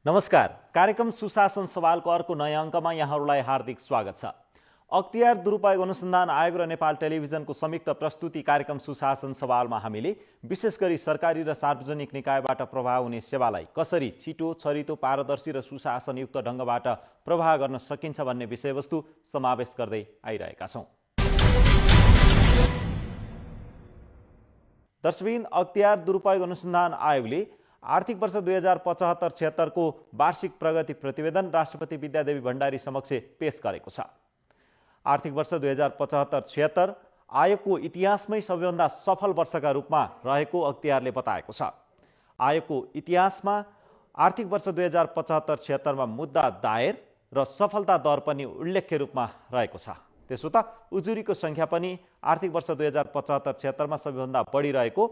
नमस्कार। कार्यक्रम सुशासन सवालको अर्को नयाँ अङ्कमा यहाँहरूलाई हार्दिक स्वागत छ। अख्तियार दुरुपयोग अनुसन्धान आयोग र नेपाल टेलिभिजनको संयुक्त प्रस्तुति कार्यक्रम सुशासन सवालमा हामीले विशेष गरी सरकारी र सार्वजनिक निकायबाट प्रभाव हुने सेवालाई कसरी छिटो, छरितो, पारदर्शी र सुशासनयुक्त ढङ्गबाट प्रभाव गर्न सकिन्छ भन्ने विषयवस्तु समावेश गर्दै आइरहेका छौँ। दर्शकबिन, अख्तियार दुरुपयोग अनुसन्धान आयोगले आर्थिक वर्ष 2075-76 को वार्षिक प्रगति प्रतिवेदन राष्ट्रपति विद्यादेवी भण्डारी समक्ष पेश गरेको छ। आर्थिक वर्ष 2075-76 आयोगको इतिहासमै सबैभन्दा सफल वर्षका रूपमा रहेको अख्तियारले बताएको छ। आयोगको इतिहासमा आर्थिक वर्ष 2075-76 मा मुद्दा दायर र सफलता दर पनि उल्लेख्य रूपमा रहेको छ। त्यसो त उजुरीको सङ्ख्या पनि आर्थिक वर्ष 2075-76 मा सबैभन्दा बढी रहेको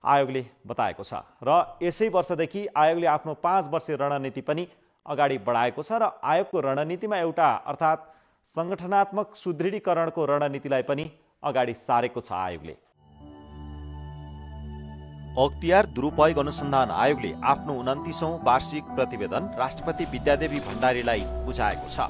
आयोगले बताएको छ र यसै वर्षदेखि आयोगले आफ्नो 5 वर्षीय रणनीति पनि अगाडि बढाएको छ र आयोगको रणनीतिमा एउटा अर्थात् सङ्गठनात्मक सुदृढीकरणको रणनीतिलाई पनि अगाडि सारेको छ। आयोगले अख्तियार दुरुपयोग अनुसन्धान आयोगले आफ्नो 29औं वार्षिक प्रतिवेदन राष्ट्रपति विद्यादेवी भण्डारीलाई बुझाएको छ।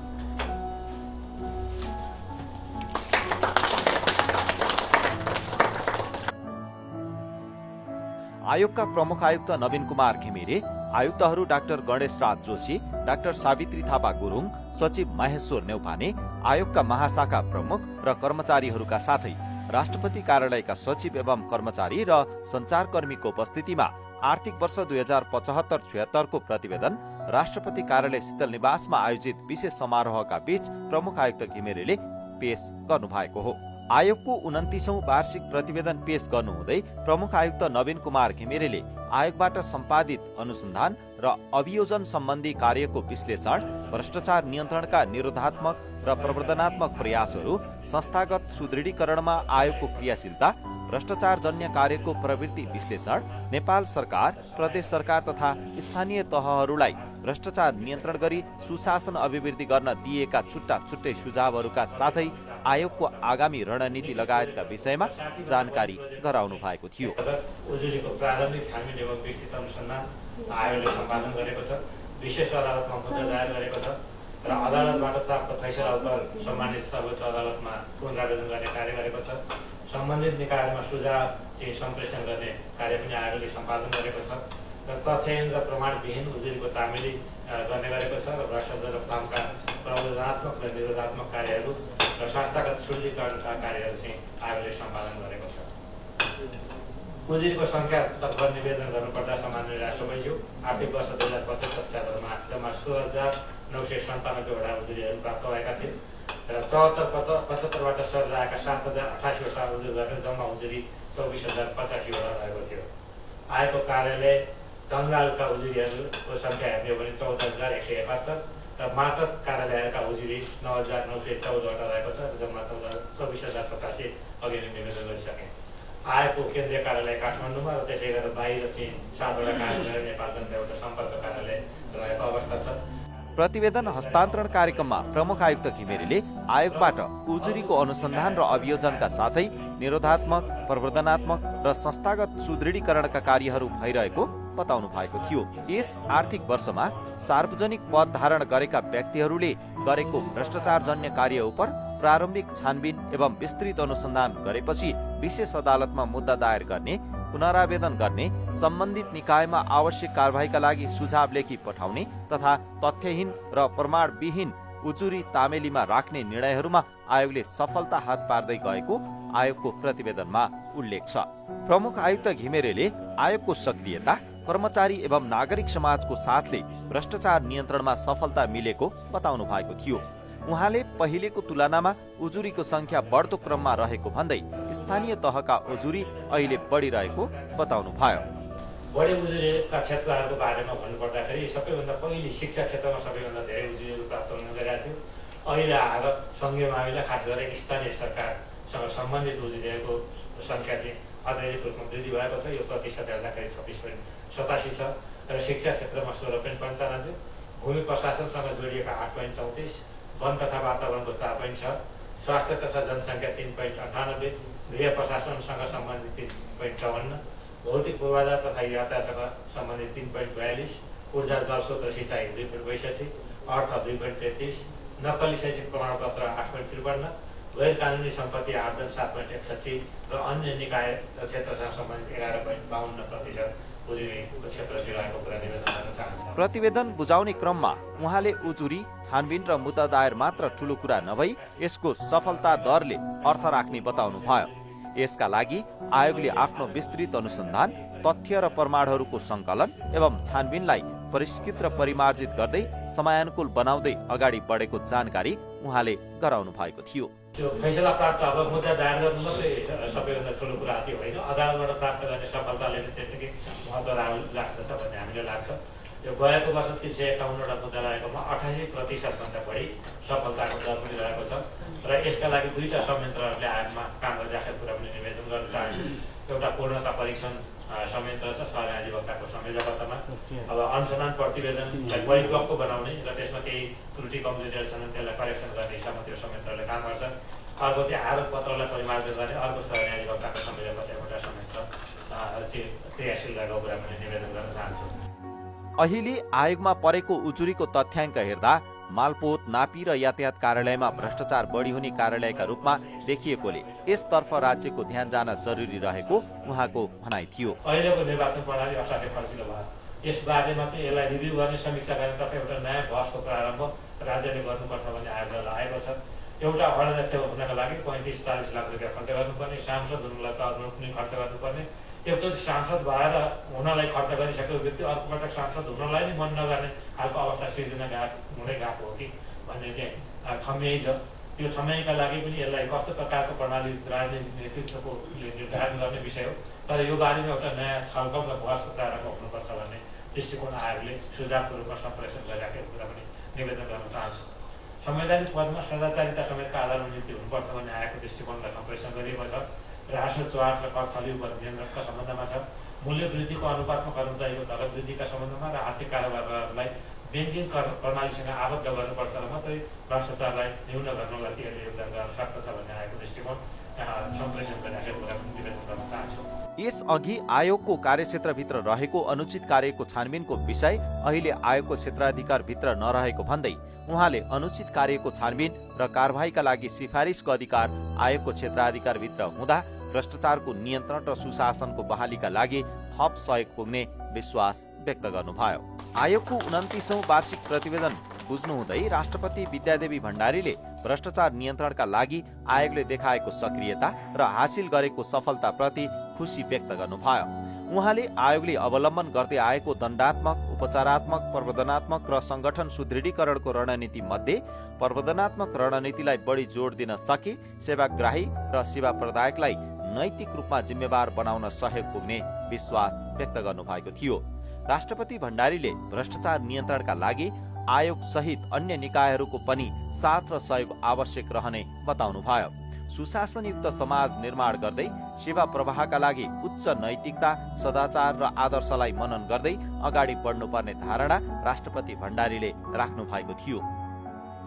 आयोगका प्रमुख आयुक्त नवीन कुमार घिमिरे, आयुक्तहरू डाक्टर गणेशराज जोशी, डाक्टर सावित्री थापा गुरुङ, सचिव महेश्वर नेउपाने, आयोगका महाशाखा प्रमुख र कर्मचारीहरूका साथै राष्ट्रपति कार्यालयका सचिव एवं कर्मचारी र सञ्चारकर्मीको उपस्थितिमा आर्थिक वर्ष 2075-76 को प्रतिवेदन राष्ट्रपति कार्यालय शीतल निवासमा आयोजित विशेष समारोहका बीच प्रमुख आयुक्त घिमिरेले पेश गर्नुभएको हो। आयोगको 29औं वार्षिक प्रतिवेदन पेश गर्नुहुँदै प्रमुख आयुक्त नवीन कुमार घिमिरेले आयोगबाट सम्पादित अनुसन्धान र अभियोजन सम्बन्धी कार्यको विश्लेषण, भ्रष्टाचार नियन्त्रणका निरोधात्मक र प्रवर्धनात्मक प्रयासहरू, संस्थागत सुदृढीकरणमा आयोगको क्रियाशीलता, भ्रष्टाचारजन्य कार्यको प्रवृत्ति विश्लेषण, नेपाल सरकार, प्रदेश सरकार तथा स्थानीय तहहरूलाई भ्रष्टाचार नियन्त्रण गरी सुशासन अभिवृद्धि गर्न दिएका छुट्टा छुट्टै सुझावहरूका साथै आयोगको आगामी रणनीति लगायतका विषयमा जानकारी गराउनु भएको थियो। उजुरीको प्रारम्भिक छानबिन एवं विस्तृत अनुसन्धान आयोगले सम्पादन गरेको छ। विशेष अदालतमा मुद्दा दायर गरेको छ र अदालतबाट प्राप्त फैसला उप सम्बन्धित सर्वोच्च अदालतमा पुनरावेदन गर्ने कार्य गरेको छ। सम्बन्धित निकायमा सुझाव चाहिँ सम्प्रेषण गर्ने कार्य पनि आयोगले सम्पादन गरेको छ र तथ्यहीन र प्रमाणविहीन उजुरीको तामेली गर्ने गरेको छ र भ्रष्टाचार कामका प्रवर्धनात्मक र निरोधात्मक कार्यहरू र संस्थागत सुदृढीकरणका कार्यहरू चाहिँ आयोगले सम्पादन गरेको छ। उजुरीको सङ्ख्यातर्फ निवेदन गर्नुपर्दा सामान्य राष्ट्रपतिज्यू आर्थिक वर्ष 2075-76 मा जम्मा 16,997 वटा उजुरीहरू प्राप्त भएका थिए र 74-75बाट सरेर आएका 7,088 वटा उजुरी गरेर जम्मा उजुरी 24,085 वटा रहेको थियो। आयोगको कार्यालय ढङ्गालका उजुरीहरूको सङ्ख्या हेर्ने हो भने 14,171 र मातक कार्यालयका उजुरी 9,914 वटा रहेको छ र जम्मा 24,085 अघि नै निवेदन गरिसके। आयोगको केन्द्रीय कार्यालय काठमाडौँमा र त्यसै गरेर बाहिर चाहिँ 7 वटा कार्यालय नेपालगञ्जमा एउटा सम्पर्क कार्यालय रहेको अवस्था छ। प्रतिवेदन हस्तान्तरण कार्यक्रममा प्रमुख आयुक्त घिमिरेले आयोगबाट उजुरीको अनुसन्धान र अभियोजनका साथै निरोधात्मक, प्रवर्धनात्मक र संस्थागत सुदृढीकरणका कार्यहरू भइरहेको बताउनु भएको थियो। यस आर्थिक वर्षमा सार्वजनिक पद धारण गरेका व्यक्तिहरूले गरेको भ्रष्टाचारजन्य कार्य उप प्रारम्भिक छानबिन एवं विस्तृत अनुसन्धान गरेपछि विशेष अदालतमा मुद्दा दायर गर्ने, पुनरावेदन गर्ने, सम्बन्धित निकायमा आवश्यक कारबाहीका लागि सुझाव लेखी पठाउने तथा तथ्यहीन र प्रमाणविहीन उजुरी तामेलीमा राख्ने निर्णयहरूमा आयोगले सफलता हात पार्दै गएको आयोगको प्रतिवेदनमा उल्लेख छ। प्रमुख आयुक्त घिमिरेले आयोगको सक्रियता, कर्मचारी एवं नागरिक समाजको साथले भ्रष्टाचार नियन्त्रणमा सफलता मिलेको बताउनु भएको थियो। उहाँले पहिलेको तुलनामा उजुरीको संख्या बढ्दो क्रममा रहेको भन्दै स्थानीय तहका उजुरी अहिले बढिरहेको बताउनु भयो। बढी उजुरीका क्षेत्रहरूको बारेमा भन्नुपर्दाखेरि सबैभन्दा पहिले शिक्षा क्षेत्रमा सबैभन्दा धेरै उजुरीहरू प्राप्त हुन गइरहेको थियो। अहिले आएर सङ्घीय मामिला खास गरेर स्थानीय सरकारसँग सम्बन्धित उजुरीहरूको सङ्ख्या चाहिँ अत्याधिक रूपमा वृद्धि भएको छ। यो प्रतिशत हेर्दाखेरि 26.87 छ र शिक्षा क्षेत्रमा 16.95, भूमि प्रशासनसँग जोडिएका 8.34, वन तथा वातावरणको 4.6, स्वास्थ्य तथा जनसङ्ख्या 3.98, गृह प्रशासनसँग सम्बन्धित 3.54, भौतिक पूर्वाधार तथा यातायातसँग सम्बन्धित 3.42, ऊर्जा जलस्रोत र सिँचाइ 2.62, अर्थ 2.33, नक्कली शैक्षिक प्रमाणपत्र 8.53, गैर कानुनी सम्पत्ति आर्जन 7.61 र अन्य निकाय र क्षेत्रसँग सम्बन्धित 11.52% उजुरीको क्षेत्र सिराएको कुरा निवेदन गर्न चाहन्छु। प्रतिवेदन बुझाउने क्रममा उहाँले उजुरी, छानबिन र मुद्दा दायर मात्र ठूलो कुरा नभई यसको सफलता दरले अर्थ राख्ने बताउनु भयो। यसका लागि आयोगले आफ्नो विस्तृत अनुसन्धान, तथ्य र प्रमाणहरूको संकलन एवं छानबिनलाई परिष्कृत र परिमार्जित गर्दै समयानुकूल बनाउँदै अगाडि बढेको जानकारी उहाँले गराउनु भएको थियो। त्यो फैसला प्राप्त अब मुद्दा दायर गर्नु मात्रै सबैभन्दा ठुलो कुरा चाहिँ होइन, अदालतबाट प्राप्त गर्ने सफलताले त्यत्तिकै महत्त्व राख्दछ भन्ने हामीलाई लाग्छ। यो गएको वर्ष 351वटा मुद्दा लागेकोमा 88% भन्दा बढी सफलताको दर पनि रहेको छ र यसका लागि 2टा संयन्त्रहरूले आयोगमा काम गरिराखेको कुरा पनि निवेदन गर्न चाहन्छु। एउटा पूर्णता परीक्षण संयन्त्र छ सरकारी अधिवक्ताको संयोजकत्वमा। अब अनुसन्धान प्रतिवेदनलाई परिपक्व बनाउने र त्यसमा केही त्रुटि कमजोरीहरू छन् त्यसलाई करेक्सन गर्ने हिसाबमा त्यो संयन्त्रले काम गर्छ। अर्को चाहिँ आरोप पत्रलाई परिमार्जित गर्ने अर्को सरकारी अधिवक्ताको संयोजकत्व एउटा संयन्त्र क्रियाशील रहेको कुरा पनि निवेदन गर्न चाहन्छु। अहिले आयोगमा परेको उजुरीको तथ्याङ्क हेर्दा मालपोत, नापी र यातायात कार्यालयमा भ्रष्टाचार बढी हुने कार्यालयका रूपमा देखिएकोले यसतर्फ राज्यको ध्यान जान जरुरी रहेको उहाँको भनाइ थियो। अहिलेको निर्वाचन प्रणाली असाध्यै खर्चिलो भयो। यस बारेमा चाहिँ यसलाई रिभ्यू गर्ने, समीक्षा गर्नेतर्फ एउटा नयाँ बहसको प्रारम्भ राज्यले गर्नुपर्छ भन्ने आयोगलाई लागेको छ। एउटा अध्यक्ष हुनका लागि 35-40 लाख रुपियाँ खर्च गर्नुपर्ने, सांसद हुनुलाई त पनि खर्च गर्नुपर्ने, एकचोटि सांसद भएर हुनलाई खर्च गरिसकेको व्यक्ति अर्कोपटक सांसद हुनलाई नै मन नगर्ने खालको अवस्था सिर्जना हुँदै गएको हो कि भन्ने चाहिँ ठम्याइ छ। त्यो ठम्याइका लागि पनि यसलाई कस्तो प्रकारको प्रणाली राजनीतिक नेतृत्वको निर्धारण गर्ने विषय हो। तर यो बारेमा एउटा नयाँ छलफल र बहसको प्रारम्भ हुनुपर्छ भन्ने दृष्टिकोण आयोगले सुझावको रूपमा सम्प्रेषण गरिराखेको कुरा पनि निवेदन गर्न चाहन्छु। संवैधानिक पदमा सदाचारिता समेतका आधारमा नियुक्ति हुनुपर्छ भन्ने आयोगको दृष्टिकोणलाई सम्प्रेषण गरिएको छ। राजस्व चुहाट र कर छली उप नियन्त्रणका सम्बन्धमा छ। मूल्य वृद्धिको अनुपातमा कर्मचारीको तलब वृद्धिका सम्बन्धमा र आर्थिक कारोबारलाई ब्याङ्किङ प्रणालीसँग आबद्ध गर्नुपर्छ र मात्रै भ्रष्टाचारलाई न्यून गर्नलाई चाहिँ यसले योगदान गर्न सक्दछ भन्ने आएको दृष्टिकोण सम्प्रेषण गरिराखेको कुरा पनि निवेदन गर्न चाहन्छु। यसअघि आयोगको कार्यक्षेत्रभित्र रहेको अनुचित कार्यको छानबिनको विषय अहिले आयोगको क्षेत्राधिकारभित्र नरहेको भन्दै उहाँले अनुचित कार्यको छानबिन र कारबाहीका लागि सिफारिसको अधिकार आयोगको क्षेत्राधिकारभित्र हुँदा भ्रष्टाचारको नियन्त्रण र सुशासनको बहालीका लागि थप सहयोग पुग्ने विश्वास व्यक्त गर्नुभयो। आयोगको 29औं वार्षिक प्रतिवेदन बुझ्नुहुँदै राष्ट्रपति विद्यादेवी भण्डारीले भ्रष्टाचार नियन्त्रणका लागि आयोगले देखाएको सक्रियता र हासिल गरेको सफलताप्रति खुसी व्यक्त गर्नुभयो। उहाँले आयोगले अवलम्बन गर्दै आएको दण्डात्मक, उपचारात्मक, प्रवर्धनात्मक र संगठन सुदृढीकरणको रणनीति मध्ये प्रवर्धनात्मक रणनीतिलाई बढी जोड दिन सके सेवाग्राही र सेवा प्रदायकलाई नैतिक रूपमा जिम्मेवार बनाउन सहयोग पुग्ने विश्वास व्यक्त गर्नुभएको थियो। राष्ट्रपति भण्डारीले भ्रष्टाचार नियन्त्रणका लागि आयोग सहित अन्य निकायहरूको पनि साथ र सहयोग आवश्यक रहने बताउनुभयो। सुशासनयुक्त समाज निर्माण गर्दै सेवा प्रवाहका लागि उच्च नैतिकता, सदाचार र आदर्शलाई मनन गर्दै अगाडि बढ्नुपर्ने धारणा राष्ट्रपति भण्डारीले राख्नु भएको थियो।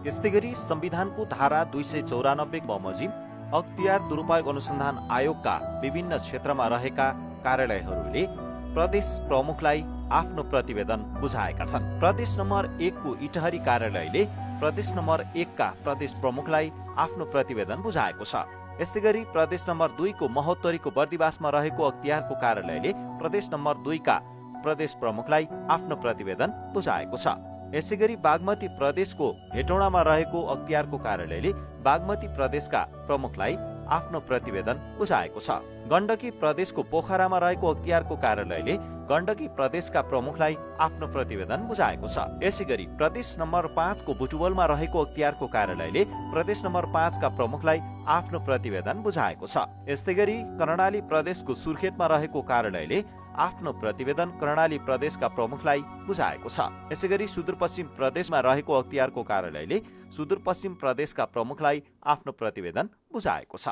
यस्तै गरी संविधानको धारा 294 बमोजिम अख्तियार दुरुपयोग अनुसन्धान आयोगका विभिन्न क्षेत्रमा रहेका कार्यालयहरूले प्रदेश प्रमुखलाई आफ्नो प्रतिवेदन बुझाएका छन्। प्रदेश नम्बर 1 को इटहरी कार्यालयले प्रदेश नम्बर 1 का प्रदेश प्रमुखलाई आफ्नो प्रतिवेदन बुझाएको छ। यस्तै गरी प्रदेश नम्बर 2 को महोत्तरीको बर्दिवासमा रहेको अख्तियारको कार्यालयले प्रदेश नम्बर 2 का प्रदेश प्रमुखलाई आफ्नो प्रतिवेदन बुझाएको छ। यसै गरी बागमती प्रदेशको हेटौडामा रहेको अख्तियारको कार्यालयले बागमती प्रदेशका प्रमुखलाई आफ्नो प्रतिवेदन बुझाएको छ। गण्डकी प्रदेशको पोखरामा रहेको अख्तियारको कार्यालयले गण्डकी प्रदेशका प्रमुखलाई आफ्नो प्रतिवेदन बुझाएको छ। यसै गरी प्रदेश नम्बर 5 को बुटुवलमा रहेको अख्तियारको कार्यालयले प्रदेश नम्बर 5 का प्रमुखलाई आफ्नो प्रतिवेदन बुझाएको छ। यस्तै गरी कर्णाली प्रदेशको सुर्खेतमा रहेको कार्यालयले आफ्नो प्रतिवेदन कर्णाली प्रदेशका प्रमुखलाई बुझाएको छ। यसै गरी सुदूरपश्चिम प्रदेशमा रहेको अख्तियारको कार्यालयले सुदूरपश्चिम प्रदेशका प्रमुखलाई आफ्नो प्रतिवेदन बुझाएको छ।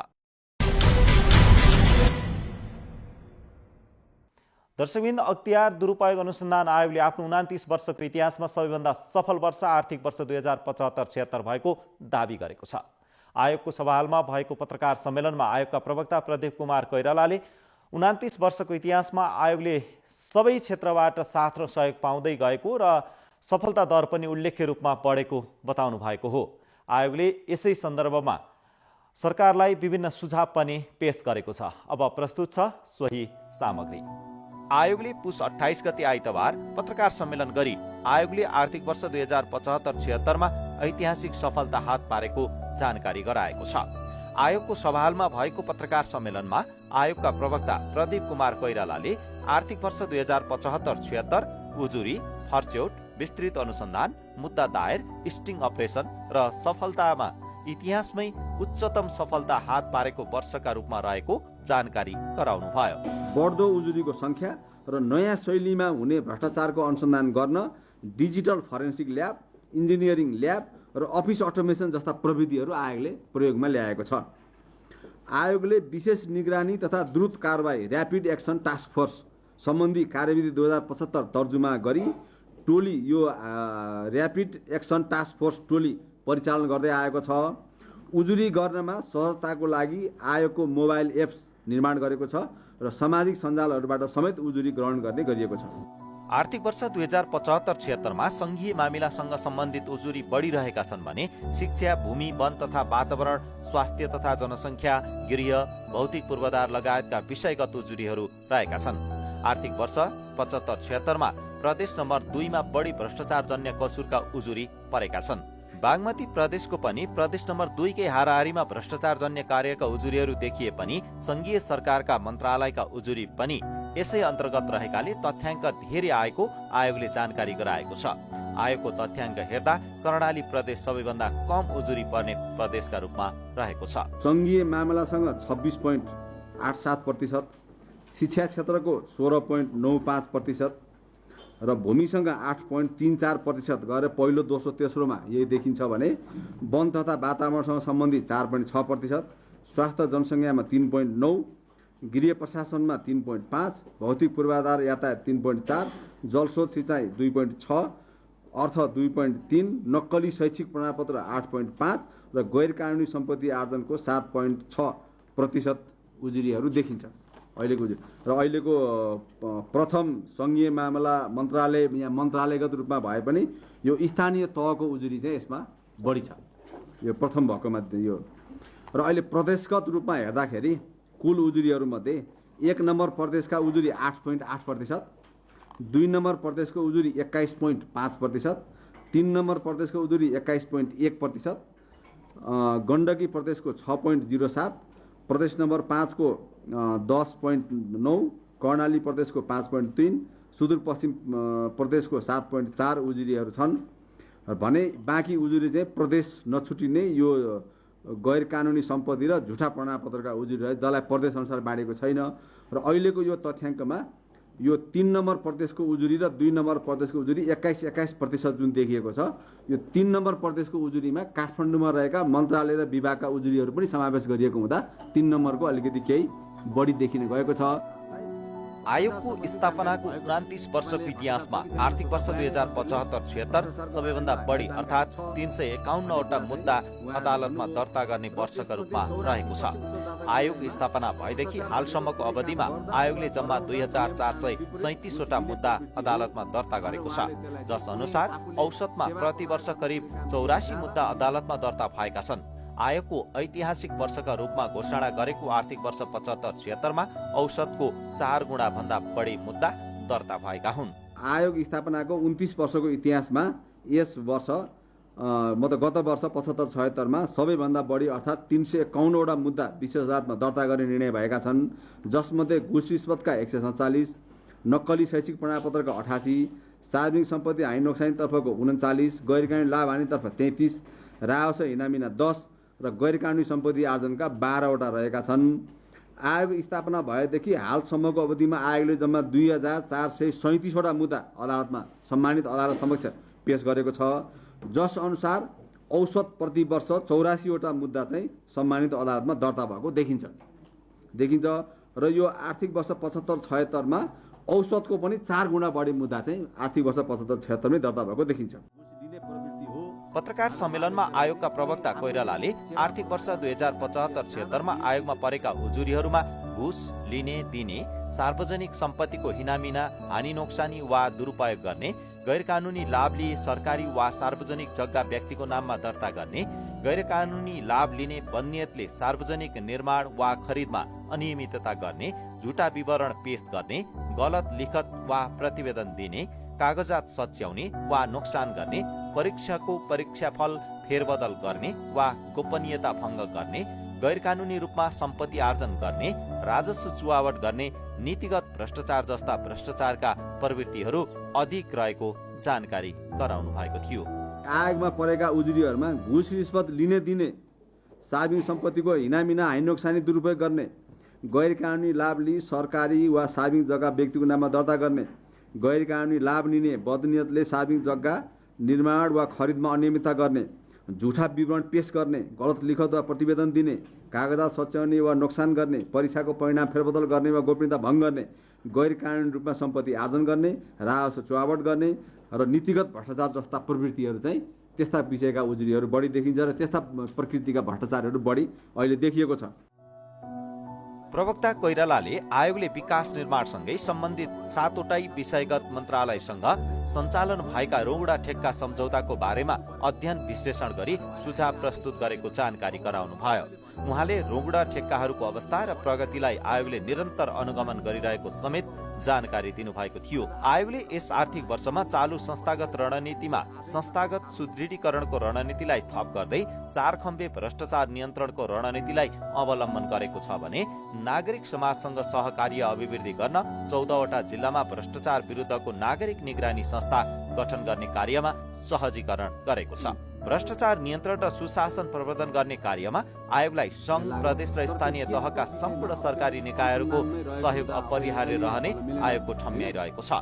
दर्शकवृन्द, अख्तियार दुरुपयोग अनुसन्धान आयोगले आफ्नो 29 वर्षको इतिहासमा सबैभन्दा सफल वर्ष आर्थिक वर्ष 2075-76 भएको दावी गरेको छ। आयोगको सभाहालमा भएको पत्रकार सम्मेलनमा आयोगका प्रवक्ता प्रदीप कुमार कोइरालाले 29 वर्षको इतिहासमा आयोगले सबै क्षेत्रबाट साथ र सहयोग पाउँदै गएको र सफलता दर पनि उल्लेख्य रूपमा बढेको बताउनु भएको हो। आयोगले यसै सन्दर्भमा सरकारलाई विभिन्न सुझाव पनि पेश गरेको छ। अब प्रस्तुत छ सोही सामग्री। आयोगले पुस 28 गते आइतबार पत्रकार सम्मेलन गरी आयोगले आर्थिक वर्ष 2075-76 मा ऐतिहासिक सफलता हात पारेको जानकारी गराएको छ। आयोगको सभाहालमा भएको पत्रकार सम्मेलनमा आयोगका प्रवक्ता प्रदीप कुमार कोइरालाले आर्थिक वर्ष 2075-76 उजुरी, फर्च्यौट, विस्तृत अनुसन्धान, मुद्दा दायर, स्टिङ अपरेसन र सफलतामा इतिहासमै उच्चतम सफलता हात पारेको वर्षका रूपमा रहेको जानकारी गराउनुभयो। बढ्दो उजुरीको संख्या र नयाँ शैलीमा हुने भ्रष्टाचारको अनुसन्धान गर्न digital forensic lab, engineering lab र अफिस अटोमेसन जस्ता प्रविधिहरू आयोगले प्रयोगमा ल्याएको छ। आयोगले विशेष निगरानी तथा द्रुत कारबाही र्यापिड एक्सन टास्क फोर्स सम्बन्धी कार्यविधि 2075 तर्जुमा गरी टोली यो र्यापिड एक्सन टास्क फोर्स टोली परिचालन गर्दै आएको छ। उजुरी गर्नमा सहजताको लागि आयोगको मोबाइल एप्स निर्माण गरेको छ र सामाजिक सञ्जालहरूबाट समेत उजुरी ग्रहण गर्ने गरिएको छ। आर्थिक वर्ष 2075-76 मा संघीय मामिलासँग सम्बन्धित उजुरी बढिरहेका छन् भने शिक्षा, भूमि, वन तथा वातावरण, स्वास्थ्य तथा जनसङ्ख्या, गृह, भौतिक पूर्वाधार लगायतका विषयगत उजुरीहरू रहेका छन्। आर्थिक वर्ष 75-76 मा प्रदेश नम्बर 2 मा बढी भ्रष्टाचारजन्य कसुरका उजुरी परेका छन्। बागमती प्रदेशको पनि प्रदेश नम्बर 2 कै हाराहारीमा भ्रष्टाचारजन्य कार्यका उजुरीहरू देखिए पनि संघीय सरकारका मन्त्रालयका उजुरी पनि यसै अन्तर्गत रहेकाले तथ्याङ्क धेरै आएको आयोगले जानकारी गराएको छ। आयोगको तथ्याङ्क हेर्दा कर्णाली प्रदेश सबैभन्दा कम उजुरी पर्ने प्रदेशका रूपमा रहेको छ। संघीय मामलासँग 26.87%, शिक्षा क्षेत्रको 16.95% र भूमिसँग 8.34% गएर पहिलो, दोस्रो, तेस्रोमा यही देखिन्छ भने वन तथा वातावरणसँग सम्बन्धित 4.6%, स्वास्थ्य जनसङ्ख्यामा 3.9%, गृह प्रशासनमा 3.5%, भौतिक पूर्वाधार यातायात 3.4%, जलस्रोत सिँचाइ 2.6%, अर्थ 2.3%, नक्कली शैक्षिक प्रमाणपत्र 8.5% र गैर कानुनी सम्पत्ति आर्जनको 7.6% उजुरीहरू देखिन्छ अहिलेको उजुरी। र अहिलेको प्रथम संघीय मामला मन्त्रालय या मन्त्रालयगत रूपमा भए पनि यो स्थानीय तहको उजुरी चाहिँ यसमा बढी छ, यो प्रथम भएकोमा यो। र अहिले प्रदेशगत रूपमा हेर्दाखेरि कुल उजुरीहरूमध्ये 1 नम्बर प्रदेशका उजुरी 8.8%, 2 नम्बर प्रदेशको उजुरी 21.5%, 3 नम्बर प्रदेशको उजुरी 21.1%, गण्डकी प्रदेशको 6.07%, प्रदेश नम्बर 5 को 10.9%, कर्णाली प्रदेशको 5.3%, सुदूरपश्चिम प्रदेशको 7.4% उजुरीहरू छन् भने बाँकी उजुरी चाहिँ प्रदेश नछुटिने यो गैर कानुनी सम्पत्ति र झुटा प्रमाणपत्रका उजुरी जसलाई प्रदेश अनुसार बाँडेको छैन। र अहिलेको यो तथ्याङ्कमा यो 3 नम्बर प्रदेशको उजुरी र 2 नम्बर प्रदेशको उजुरी 21% जुन देखिएको छ, यो 3 नम्बर प्रदेशको उजुरीमा काठमाडौँमा रहेका मन्त्रालय र विभागका उजुरीहरू पनि समावेश गरिएको हुँदा 3 नम्बरको अलिकति केही बढी देखिन गएको छ। आयोगको स्थापनाको 29 वर्षको इतिहासमा आर्थिक वर्ष 2075-76 सबैभन्दा बढी अर्थात् 351 वटा मुद्दा अदालतमा दर्ता गर्ने वर्षका रूपमा रहेको छ। आयोग स्थापना भएदेखि हालसम्मको अवधिमा आयोगले जम्मा 2437 वटा मुद्दा अदालतमा दर्ता गरेको छ, जस अनुसार औसतमा प्रति वर्ष करिब 84 मुद्दा अदालतमा दर्ता भएका छन्। आयोगको ऐतिहासिक वर्षका रूपमा घोषणा गरेको आर्थिक वर्ष 75-76 मा औसतको 4 गुणा भन्दा बढी मुद्दा दर्ता भएका हुन्। आयोग स्थापनाको 29 वर्षको इतिहासमा यस वर्ष गत वर्ष 75-76 मा सबैभन्दा बढी अर्थात् 351 वटा मुद्दा विशेष अदालतमा दर्ता गर्ने निर्णय भएका छन्, जसमध्ये घुस रिश्वतका 147, नक्कली शैक्षिक प्रमाणपत्रका 88, सार्वजनिक सम्पत्ति हानि नोक्सानीतर्फको 39, गैर कानुनी लाभ हानितर्फ 33, राजस्व हिनामिना 10 र गैर कानुनी सम्पत्ति आर्जनका 12 वटा रहेका छन्। आयोग स्थापना भएदेखि हालसम्मको अवधिमा आयोगले जम्मा 2437 वटा मुद्दा अदालतमा सम्मानित अदालत समक्ष पेश गरेको छ, जस अनुसार औसत प्रति वर्ष 84 वटा मुद्दा चाहिँ सम्मानित अदालतमा दर्ता भएको देखिन्छ र यो आर्थिक वर्ष 75-76 मा औसतको पनि 4 गुणा बढी मुद्दा चाहिँ आर्थिक वर्ष 75-76 मै दर्ता भएको देखिन्छ। पत्रकार सम्मेलनमा आयोगका प्रवक्ता कोइरालाले आर्थिक वर्ष 2075-76 मा आयोगमा परेका उजुरीहरूमा घुस लिने दिने, सार्वजनिक सम्पत्तिको हिनामिना, हानि नोक्सानी वा दुरुपयोग गर्ने, गैरकानुनी लाभ लिए सरकारी वा सार्वजनिक जग्गा व्यक्तिको नाममा दर्ता गर्ने, गैरकानुनी लाभ लिने बन्नियतले सार्वजनिक निर्माण वा खरिदमा अनियमितता गर्ने, झुटा विवरण पेश गर्ने, गलत लिखत वा प्रतिवेदन दिने, कागजात सच्याउने वा नोक्सान गर्ने, परीक्षाको परीक्षाफल फेरबदल गर्ने वा गोपनीयता भङ्ग गर्ने, गैरकानुनी रूपमा सम्पत्ति आर्जन गर्ने, राजस्व चुहावट गर्ने, नीतिगत भ्रष्टाचार जस्ता भ्रष्टाचारका प्रवृत्तिहरू अधिक रहेको जानकारी गराउनु भएको थियो। आयोगमा परेका उजुरीहरूमा घुस रिश्वत लिने दिने, सार्वजनिक सम्पत्तिको हिनामिना, हानि नोक्सानी दुरुपयोग गर्ने, गैरकानुनी लाभ लिई सरकारी वा सार्वजनिक जग्गा व्यक्तिको नाममा दर्ता गर्ने, गैरकानुनी लाभ लिने बदनियतले सार्वजनिक जग्गा निर्माण वा खरिदमा अनियमितता गर्ने, झुटा विवरण पेश गर्ने, गलत लिखत वा प्रतिवेदन दिने, कागजात सच्याउने वा नोक्सान गर्ने, परीक्षाको परिणाम फेरबदल गर्ने वा गोपनीयता भङ्ग गर्ने, गैरकानुनी रूपमा सम्पत्ति आर्जन गर्ने, राजस्व चुहावट गर्ने र नीतिगत भ्रष्टाचार जस्ता प्रवृत्तिहरू चाहिँ त्यस्ता विषयका उजुरीहरू बढी देखिन्छ र त्यस्ता प्रकृतिका भ्रष्टाचारहरू बढी अहिले देखिएको छ। प्रवक्ता कोइरालाले आयोगले विकास निर्माणसँगै सम्बन्धित 7वटै विषयगत मन्त्रालयसँग सञ्चालन भएका रोगुडा ठेक्का सम्झौताको बारेमा अध्ययन विश्लेषण गरी सुझाव प्रस्तुत गरेको जानकारी गराउनुभयो। उहाँले रोगुडा ठेक्काहरूको अवस्था र प्रगतिलाई आयोगले निरन्तर अनुगमन गरिरहेको समेत जानकारी दिनुभएको थियो। आयोगले यस आर्थिक वर्षमा चालु संस्थागत रणनीतिमा संस्थागत सुदृढीकरणको रणनीतिलाई थप गर्दै 4 खम्बे भ्रष्टाचार नियन्त्रणको रणनीतिलाई अवलम्बन गरेको छ भने नागरिक समाजसँग सहकार्य अभिवृद्धि गर्न 14वटा जिल्लामा भ्रष्टाचार विरुद्धको नागरिक निगरानी संस्था गठन गर्ने कार्यमा सहजीकरण गरेको छ। भ्रष्टाचार नियन्त्रण र सुशासन प्रवर्धन गर्ने कार्यमा आयोगलाई सङ्घ, प्रदेश र स्थानीय तहका सम्पूर्ण सरकारी निकायहरूको सहयोग अपरिहार्य रहने आयोगको ठम्याइरहेको छ।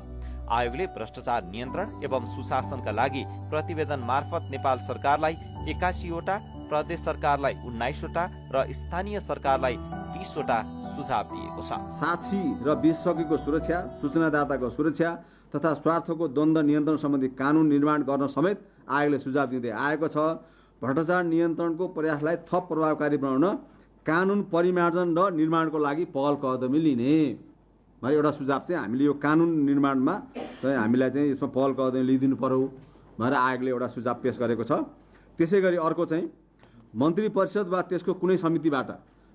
आयोगले भ्रष्टाचार नियन्त्रण एवं सुशासनका लागि प्रतिवेदन मार्फत नेपाल सरकारलाई 81वटा, प्रदेश सरकारलाई 19वटा र स्थानीय सरकारलाई 20वटा सुझाव दिएको छ। साक्षी र विशेषज्ञको सुरक्षा, सूचनादाताको सुरक्षा तथा स्वार्थको द्वन्द्व नियन्त्रण सम्बन्धी कानुन निर्माण गर्न समेत आयोगले सुझाव दिँदै आएको छ। भ्रष्टाचार नियन्त्रणको प्रयासलाई थप प्रभावकारी बनाउन कानुन परिमार्जन र निर्माणको लागि पहल कदमी लिने भनेर एउटा सुझाव चाहिँ हामीले यो कानुन निर्माणमा चाहिँ हामीलाई चाहिँ यसमा पहल कदमी लिइदिनु पर्यो भनेर आयोगले एउटा सुझाव पेश गरेको छ। त्यसै गरी अर्को चाहिँ मन्त्री परिषद वा त्यसको कुनै समितिबाट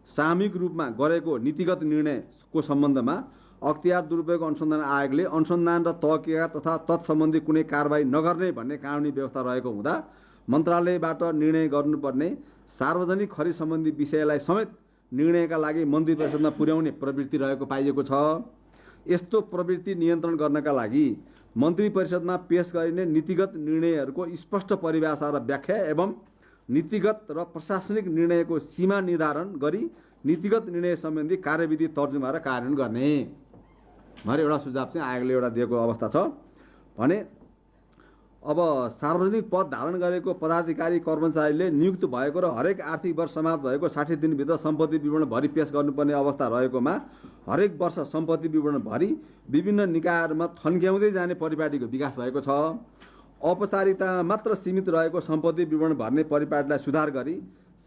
सामूहिक रूपमा गरेको नीतिगत निर्णयको सम्बन्धमा अख्तियार दुरुपयोग अनुसन्धान आयोगले अनुसन्धान र तहकिया तथा तत्सम्बन्धी कुनै कारबाही नगर्ने भन्ने कानुनी व्यवस्था रहेको हुँदा मन्त्रालयबाट निर्णय गर्नुपर्ने सार्वजनिक खरिद सम्बन्धी विषयलाई समेत निर्णयका लागि मन्त्री परिषदमा पुर्याउने प्रवृत्ति रहेको पाइएको छ। यस्तो प्रवृत्ति नियन्त्रण गर्नका लागि मन्त्री परिषदमा पेश गरिने नीतिगत निर्णयहरूको स्पष्ट परिभाषा र व्याख्या एवं नीतिगत र प्रशासनिक निर्णयको सीमा निर्धारण गरी नीतिगत निर्णय सम्बन्धी कार्यविधि तर्जुमा र कार्यान्वयन गर्ने भनेर एउटा सुझाव चाहिँ आयोगले एउटा दिएको अवस्था छ। भने अब सार्वजनिक पद धारण गरेको पदाधिकारी कर्मचारीले नियुक्त भएको र हरेक आर्थिक वर्ष समाप्त भएको 60 दिनभित्र सम्पत्ति विवरण भरि पेश गर्नुपर्ने अवस्था रहेकोमा हरेक वर्ष सम्पत्ति विवरण भरि विभिन्न निकायहरूमा थन्क्याउँदै जाने परिपाटीको विकास भएको छ। औपचारिकता मात्र सीमित रहेको सम्पत्ति विवरण भर्ने परिपाटीलाई सुधार गरी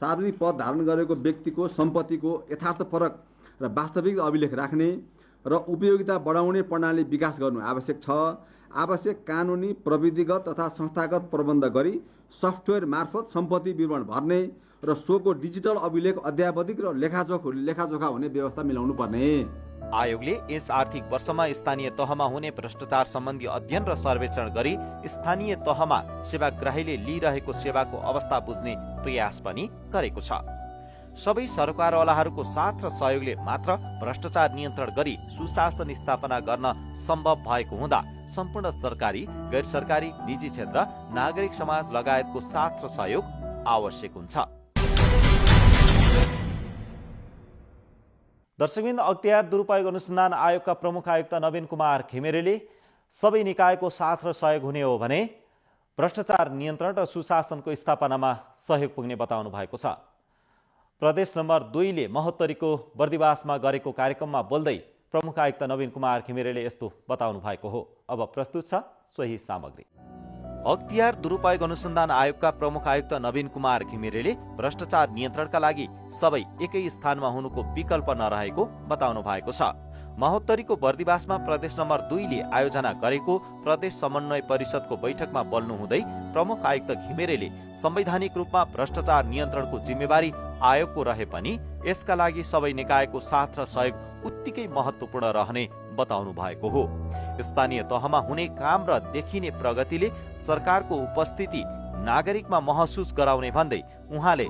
सार्वजनिक पद धारण गरेको व्यक्तिको सम्पत्तिको यथार्थपरक र वास्तविक अभिलेख राख्ने र उपयोगिता बढाउने प्रणाली विकास गर्नु आवश्यक छ। आवश्यक कानुनी, प्रविधिगत तथा संस्थागत प्रबन्ध गरी सफ्टवेयर मार्फत सम्पत्ति विवरण भर्ने र सोको डिजिटल अभिलेख अध्यावधिक र लेखाजोखा हुने व्यवस्था मिलाउनु पर्ने। आयोगले यस आर्थिक वर्षमा स्थानीय तहमा हुने भ्रष्टाचार सम्बन्धी अध्ययन र सर्वेक्षण गरी स्थानीय तहमा सेवाग्राहीले लिइरहेको सेवाको अवस्था बुझ्ने प्रयास पनि गरेको छ। सबै सरकारवालाहरूको साथ र सहयोगले मात्र भ्रष्टाचार नियन्त्रण गरी सुशासन स्थापना गर्न सम्भव भएको हुँदा सम्पूर्ण सरकारी, गैर सरकारी, निजी क्षेत्र, नागरिक समाज लगायतको साथ र सहयोग आवश्यक हुन्छ। दर्शकवृन्द, अख्तियार दुरुपयोग अनुसन्धान आयोगका प्रमुख आयुक्त नवीन कुमार घिमिरेले सबै निकायको साथ र सहयोग हुने हो भने भ्रष्टाचार नियन्त्रण र सुशासनको स्थापनामा सहयोग पुग्ने बताउनु भएको छ। प्रदेश नम्बर 2 ले महोत्तरीको बर्दिवासमा गरेको कार्यक्रममा बोल्दै प्रमुख आयुक्त नवीन कुमार घिमिरेले यस्तो बताउनु भएको हो। अब प्रस्तुत छ सोही सामग्री। अख्तियार दुरुपयोग अनुसन्धान आयोगका प्रमुख आयुक्त नवीन कुमार घिमिरेले भ्रष्टाचार नियन्त्रणका लागि सबै एकै स्थानमा हुनुको विकल्प नरहेको बताउनु भएको छ। महोत्तरीको बर्दिवासमा प्रदेश नम्बर 2 ले आयोजना गरेको प्रदेश समन्वय परिषदको बैठकमा बोल्नुहुँदै प्रमुख आयुक्त घिमिरेले संवैधानिक रूपमा भ्रष्टाचार नियन्त्रणको जिम्मेवारी आयोगको रहे पनि यसका लागि सबै निकायको साथ र सहयोग उत्तिकै महत्त्वपूर्ण रहने बताउनु भएको हो। स्थानीय तहमा हुने काम र देखिने प्रगतिले सरकारको उपस्थिति नागरिकमा महसुस गराउने भन्दै उहाँले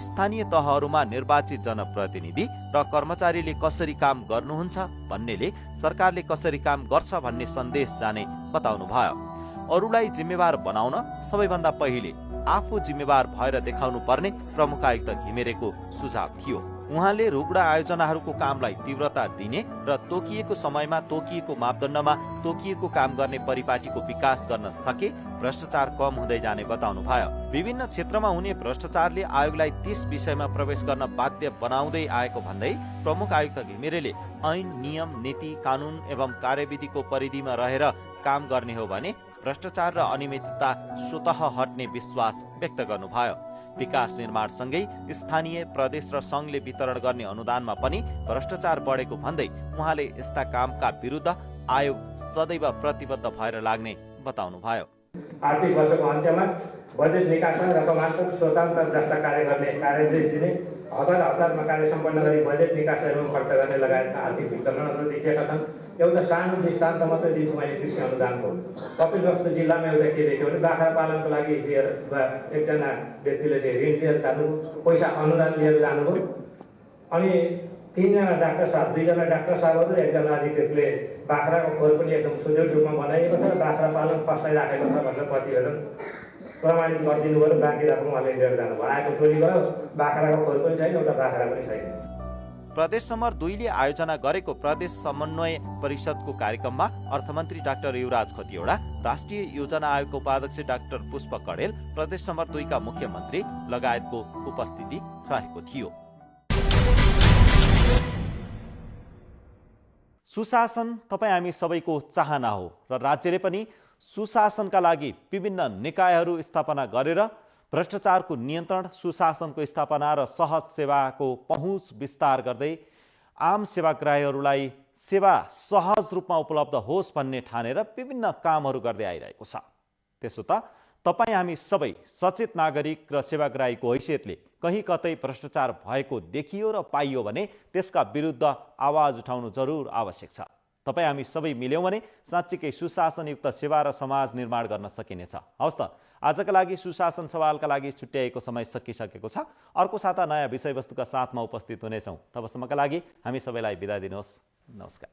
स्थानीय तहहरूमा निर्वाचित जनप्रतिनिधि र कर्मचारीले कसरी काम गर्नुहुन्छ भन्नेले सरकारले कसरी काम गर्छ भन्ने सन्देश जाने बताउनु भयो। अरूलाई जिम्मेवार बनाउन सबैभन्दा पहिले आफू जिम्मेवार भएर देखाउनु पर्ने प्रमुख आयुक्त घिमिरेको सुझाव थियो। उहाँले रुग्णा आयोजनाहरूको कामलाई तीव्रता दिने र तोकिएको समयमा तोकिएको मापदण्डमा तोकिएको काम गर्ने परिपाटीको विकास गर्न सके भ्रष्टाचार कम हुँदै जाने बताउनु भयो। विभिन्न क्षेत्रमा हुने भ्रष्टाचारले आयोगलाई त्यस विषयमा प्रवेश गर्न बाध्य बनाउँदै आएको भन्दै प्रमुख आयुक्त घिमिरेले ऐन, नियम, नीति, कानून एवं कार्यविधिको परिधिमा रहेर काम गर्ने हो भने भ्रष्टाचार र अनियमितता स्वतः हट्ने विश्वास व्यक्त गर्नुभयो। विकास निर्माणसँगै स्थानीय, प्रदेश र संघले वितरण गर्ने अनुदानमा पनि भ्रष्टाचार बढेको भन्दै उहाँले यस्ता कामका विरुद्ध आयोग सदैव प्रतिबद्ध भएर लाग्ने बताउनुभयो। आर्थिक वर्षको अन्त्यमा बजेट निकास रकमान्तरण स्वतन्त्र जस्ता कार्य गर्ने कार्यनिर्देश दिने, हतारमा कार्य सम्पन्न गरी बजेट निकास एवं खर्च गर्ने लगायतका आर्थिक विचलनहरू देखिएका छन्। एउटा सानो दृष्टान्त मात्रै दिन्छु मैले कृषि अनुदानको। कपिलवस्तु जिल्लामा एउटा के देख्यो भने बाख्रा पालनको लागि एकजना व्यक्तिले चाहिँ ऋण लिएर जानुभयो, पैसा अनुदान लिएर जानुभयो। अनि 3 जना डाक्टर साहब, 2 जना डाक्टर साहबहरू, 1 जना अधिकृतले बाख्राको खोर पनि एकदम सुदृढ रूपमा बनाइएको छ, बाख्रा पालन फस्टाइराखेको छ भनेर प्रतिवेदन प्रमाणित गरिदिनु भयो। बाँकी रकम उहाँले लिएर जानुभयो। आएको टोली गयो, बाख्राको खोर पनि छैन, एउटा बाख्रा पनि छैन। प्रदेश नम्बर 2 ले आयोजना गरेको प्रदेश समन्वय परिषदको कार्यक्रममा अर्थमन्त्री डाक्टर युवराज खतिवडा, राष्ट्रिय योजना आयोगको उपाध्यक्ष डाक्टर पुष्प कडेल, प्रदेश नम्बर 2 का मुख्यमन्त्री लगायतको उपस्थिति रहेको थियो। सुशासन तपाईँ हामी सबैको चाहना हो र राज्यले पनि सुशासनका लागि विभिन्न निकायहरू स्थापना गरेर भ्रष्टाचारको नियन्त्रण, सुशासनको स्थापना र सहज सेवाको पहुँच विस्तार गर्दै आम सेवाग्राहीहरूलाई सेवा सहज रूपमा उपलब्ध होस् भन्ने ठानेर विभिन्न कामहरू गर्दै आइरहेको छ। त्यसो त तपाईँ हामी सबै सचेत नागरिक र सेवाग्राहीको हैसियतले कहीँ कतै भ्रष्टाचार भएको देखियो र पाइयो भने त्यसका विरुद्ध आवाज उठाउनु जरुर आवश्यक छ। तपाईँ हामी सबै मिल्यौँ भने साँच्चीकै सुशासनयुक्त सेवा र समाज निर्माण गर्न सकिनेछ। हवस् त, आजका लागि सुशासन सवालका लागि छुट्याएको समय सकिसकेको छ। अर्को साता नयाँ विषयवस्तुका साथमा उपस्थित हुनेछौँ। तबसम्मका लागि हामी सबैलाई बिदा दिनुहोस्। नमस्कार।